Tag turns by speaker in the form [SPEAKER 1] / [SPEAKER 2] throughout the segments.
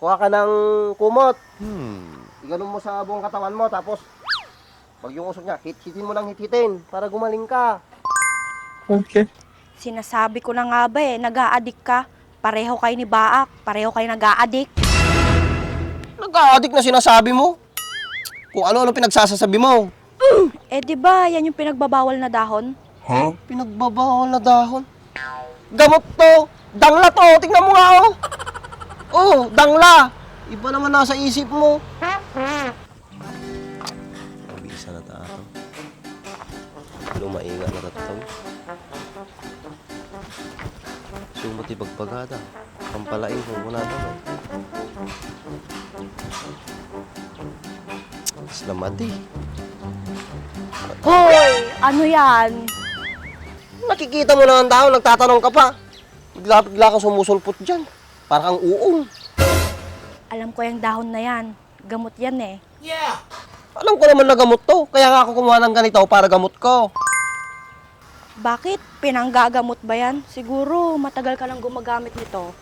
[SPEAKER 1] Kuha ka ng kumot. Iganon mo sa buong katawan mo, tapos pag yung usok niya, hit-hitin mo ng hit-hitin para gumaling ka.
[SPEAKER 2] Okay.
[SPEAKER 3] Sinasabi ko na nga ba nag-a-addict ka. Pareho kayo ni Baak, pareho kayo nag-a-addict.
[SPEAKER 1] Nag-a-addict na sinasabi mo. Kung ano-ano pinagsasasabi mo.
[SPEAKER 3] Di ba yan yung pinagbabawal na dahon?
[SPEAKER 1] Pinagbabawal na dahon. Gamot to! Dangla to! Tingnan mo nga oh! Oh, dangla! Iba naman nasa isip mo. Bisa na tayo. Lumainga na tatang. Sumati bagbagada. Pampalain kung muna naman. Slamati.
[SPEAKER 3] Hoy! Ano yan?
[SPEAKER 1] Nakikita mo na ang tao, nagtatanong ka pa. Bigla kang sumusulpot dyan. Parang kang uong.
[SPEAKER 3] Alam ko yung dahon na yan. Gamot yan
[SPEAKER 1] Alam ko naman na gamot to. Kaya nga ako kumuha ng ganito para gamot ko.
[SPEAKER 3] Bakit? Pinanggagamot ba yan? Siguro matagal ka nang gumagamit nito.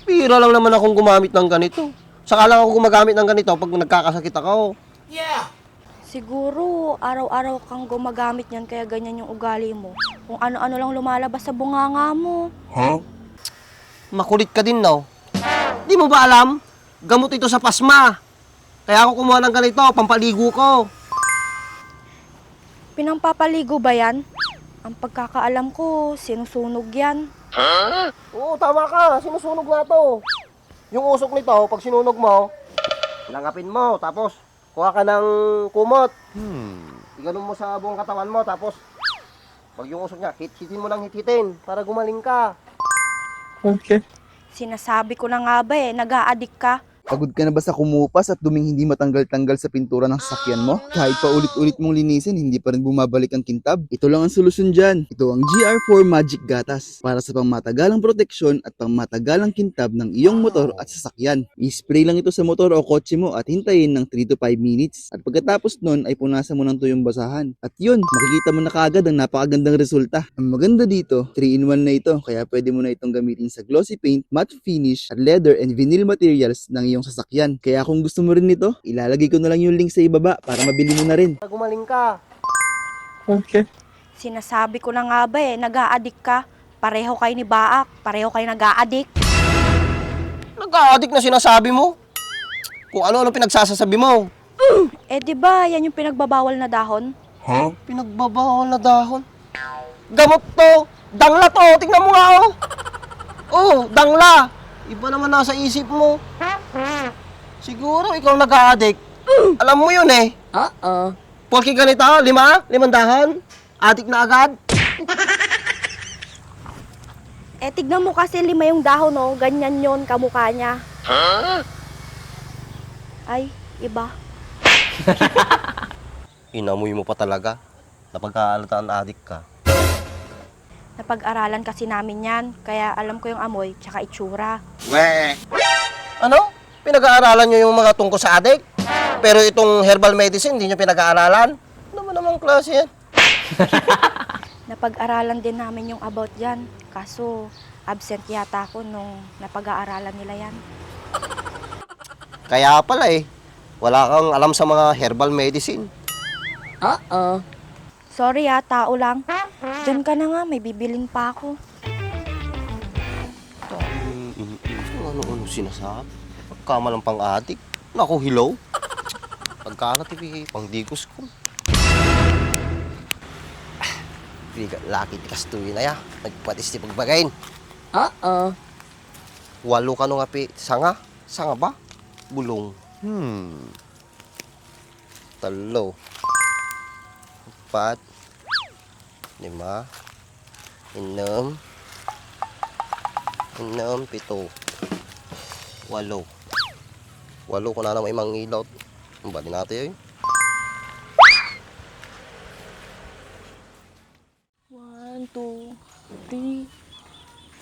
[SPEAKER 1] Bira lang naman akong gumamit ng ganito. Saka lang ako gumagamit ng ganito pag nagkakasakit ako.
[SPEAKER 3] Siguro araw-araw kang gumagamit yan kaya ganyan yung ugali mo. Kung ano-ano lang lumalabas sa bunganga mo.
[SPEAKER 1] Makulit ka din, no? Di mo ba alam? Gamot ito sa pasma. Kaya ako kumuha ng ganito, pampaligo ko.
[SPEAKER 3] Pinampapaligo ba yan? Ang pagkakaalam ko, sinusunog yan.
[SPEAKER 1] Oo, tama ka. Sinusunog nga to. Yung usok nito, pag sinunog mo, langapin mo, tapos kuha ka ng kumot. Iganon mo sa buong katawan mo, tapos pag yung usok niya, hit-hitin mo ng hit-hitin para gumaling ka.
[SPEAKER 2] Okay.
[SPEAKER 3] Sinasabi ko na nga ba nag-a-addict ka.
[SPEAKER 4] Pagod ka na ba sa kumupas at duming hindi matanggal-tanggal sa pintura ng sasakyan mo? Kahit pa ulit-ulit mong linisin, hindi pa rin bumabalik ang kintab? Ito lang ang solusyon dyan. Ito ang GR4 Magic Gatas para sa pangmatagalang proteksyon at pangmatagalang kintab ng iyong motor at sasakyan. I-spray lang ito sa motor o kotse mo at hintayin ng 3 to 5 minutes. At pagkatapos nun ay punasan mo ng tuyong basahan. At yun, makikita mo na kaagad ang napakagandang resulta. Ang maganda dito, 3-in-1 na ito kaya pwede mo na itong gamitin sa glossy paint, matte finish, at leather and vinyl materials ng iyong sasakyan. Kaya kung gusto mo rin nito, ilalagay ko na lang yung link sa ibaba para mabili mo na rin.
[SPEAKER 1] Para gumaling ka.
[SPEAKER 2] Okay.
[SPEAKER 3] Sinasabi ko na nga ba nag-a-addict ka. Pareho kayo ni Baak, pareho kayo nag-a-addict.
[SPEAKER 1] Nag-a-addict na sinasabi mo. Kung ano-ano pinagsasasabi mo.
[SPEAKER 3] Di ba yan yung pinagbabawal na dahon?
[SPEAKER 1] Pinagbabawal na dahon. Gamot to! Dangla to! Tingnan mo nga oh! Oh, dangla! Iba naman nasa isip mo. Siguro ikaw nag-a-addict. Alam mo yun eh. Porky ganito, 5 dahon. Addict na agad.
[SPEAKER 3] Tignan mo kasi 5 yung dahon ganyan yon kamukha niya. Ay, iba.
[SPEAKER 1] Inamoy mo pa talaga. Napagkahalataan addict ka.
[SPEAKER 3] Napag-aralan kasi namin yan, kaya alam ko yung amoy tsaka itsura.
[SPEAKER 1] Ano? Pinag-aaralan nyo yung mga tungkol sa addict? Pero itong herbal medicine, hindi nyo pinag-aaralan? Ano naman namang klase yan?
[SPEAKER 3] Napag-aralan din namin yung about yan. Kaso, absent yata ako nung napag-aaralan nila yan.
[SPEAKER 1] Kaya pala eh. Wala kang alam sa mga herbal medicine.
[SPEAKER 3] Sorry tao lang. Diyan ka na nga, may bibilin pa ako.
[SPEAKER 1] Ano-ano sinasabi? Pagkamalang pang-addict. Naku, hello? Pagkakatipi, pang-digos ko. Laki tikas tuwi na ya. Nagpatis ti pagbagayin. 8 ka nung api. Sanga? Sanga ba? Bulong. 3. 4. 5. 6. 7. 8. 8 ko na naman imang ilaw. Ang bali natin yun.
[SPEAKER 5] 1, 2, 3,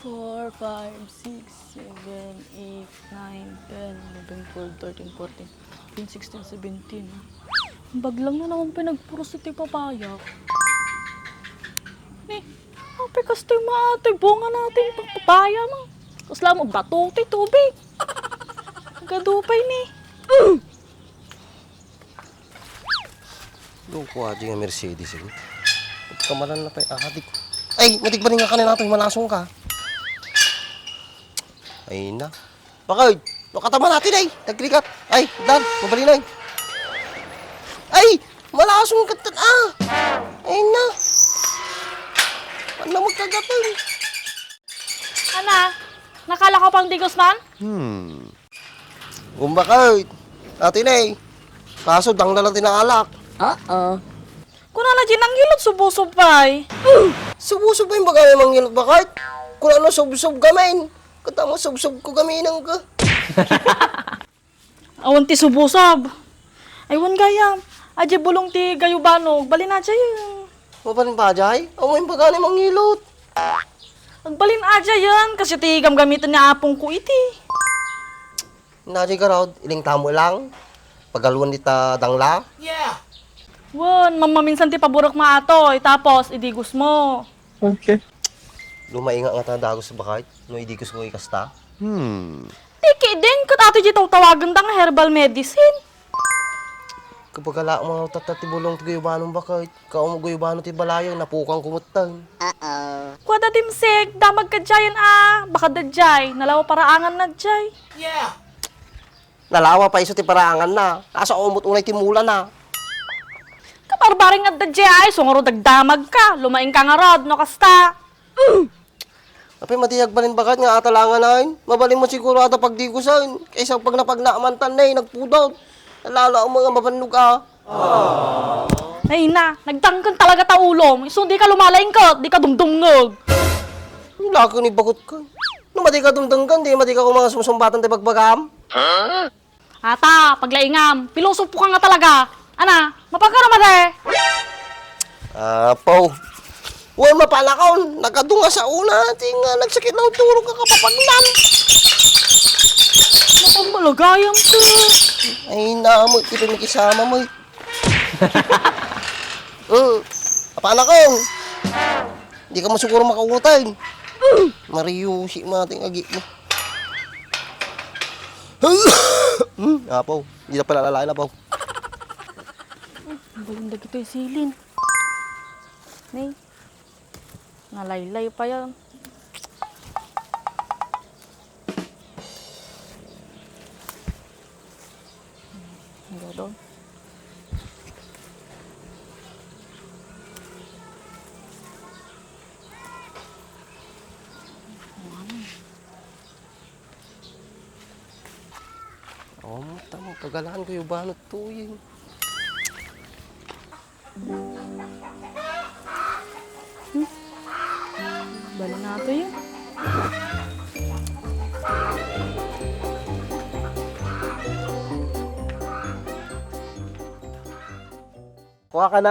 [SPEAKER 5] 4, 5, 6, 7, 8, 9, 10, 11, 12, 13, 14, 15, 16, 17. Baglang na naman pinagpuro sa tipapayak. Pikas tayo mga ate, bunga natin pagpapaya mo. Kasla mo bato, tubig. Kadupay ni.
[SPEAKER 1] Doon ko aja nga Mercedes eh. Kamalan na tayo adik. Ay, matig ba rin nga kanina ito, malasong ka. Ay na. Bakit? Nakatama natin ay. Nagklikat. Ay, Dan, mabali na. Ay, malasong ka. Ay na. Ano magkagatan?
[SPEAKER 5] Ana, nakala ko pang digos man?
[SPEAKER 1] Gumbakit. Atin eh. Kaso, dang na lang tinaalak.
[SPEAKER 5] Kung na dyan ang hilot subusubay.
[SPEAKER 1] Subusog ba yung bagay mang ngilot bakit? Kung ano subsub gamin. Katama subsub ko gaminang ka.
[SPEAKER 5] Awan ti subusab. Aywan gayam. Adya bulong ti gayubanog. Balin na dyan yun.
[SPEAKER 1] Mabalin pa, Jay? Amo yung bagay mang ngilot.
[SPEAKER 5] Agbalin adya yan. Kasi ti gamitan niya apong ko iti.
[SPEAKER 1] Nadya ka raw, iling tamo lang. Pagaluan dita dangla.
[SPEAKER 5] Wan, mamaminsan ti paburok maatoy. Tapos, idigos mo.
[SPEAKER 2] Okay.
[SPEAKER 1] Lumainga nga dagos sa bakit. No, hindi ko sukoy kasta.
[SPEAKER 5] Tiki din, kat ato dito tawagan dang herbal medicine.
[SPEAKER 1] Kapag ala mga tatatibulong ti gayubanong bakit. Kao mo gayubanong ti balayo, napukang kumutang.
[SPEAKER 5] Kwada timsig, damag ka dyan Baka dadjay, nalawa paraangan na djay.
[SPEAKER 1] Nalawa pa iso ti paraangan na. Nasa umot unay ti mula na.
[SPEAKER 5] Kaparbaring at dadjay ay, sungaro dagdamag ka. Lumaing ka nga rod, no kasta.
[SPEAKER 1] Apay matiyag balin bakit nga atalangan na yun. Mabalin mo siguro ata pagdigusan. Kaysa pag napagnaamantan na nagpudot. Nalala ang mga mabannog
[SPEAKER 5] Ay na, nagtangkan talaga ta ulom. So di ka lumalaing ka, di ka dumdumngog.
[SPEAKER 1] Wala ko ni bakot ka. No, mati ka dumdanggan, di mati ka kung mga sumsumbatan tayo pagbagam.
[SPEAKER 5] Ata, paglaingam, pilosopo ka nga talaga. Ana, mapagkaramad
[SPEAKER 1] Paw. Uy, mapalakaw. Nagkadunga sa una. Tinga, nagsakit na uturo ka kapapagnan.
[SPEAKER 5] Mapagmalagayam ka.
[SPEAKER 1] Ay, naamo. Ito may kisama mo. Apalakaw. Hindi ka masiguro makautay. Mariusi mating agi mo. Paw. Hindi na pala lalain na, Paw.
[SPEAKER 5] Balindag ito yung silin. Nay, nalaylay pa yan. Hanggang doon.
[SPEAKER 1] Tama, pagalaan ko yung banot to yun.
[SPEAKER 5] Bali na ito yun.
[SPEAKER 1] Kuha ka na.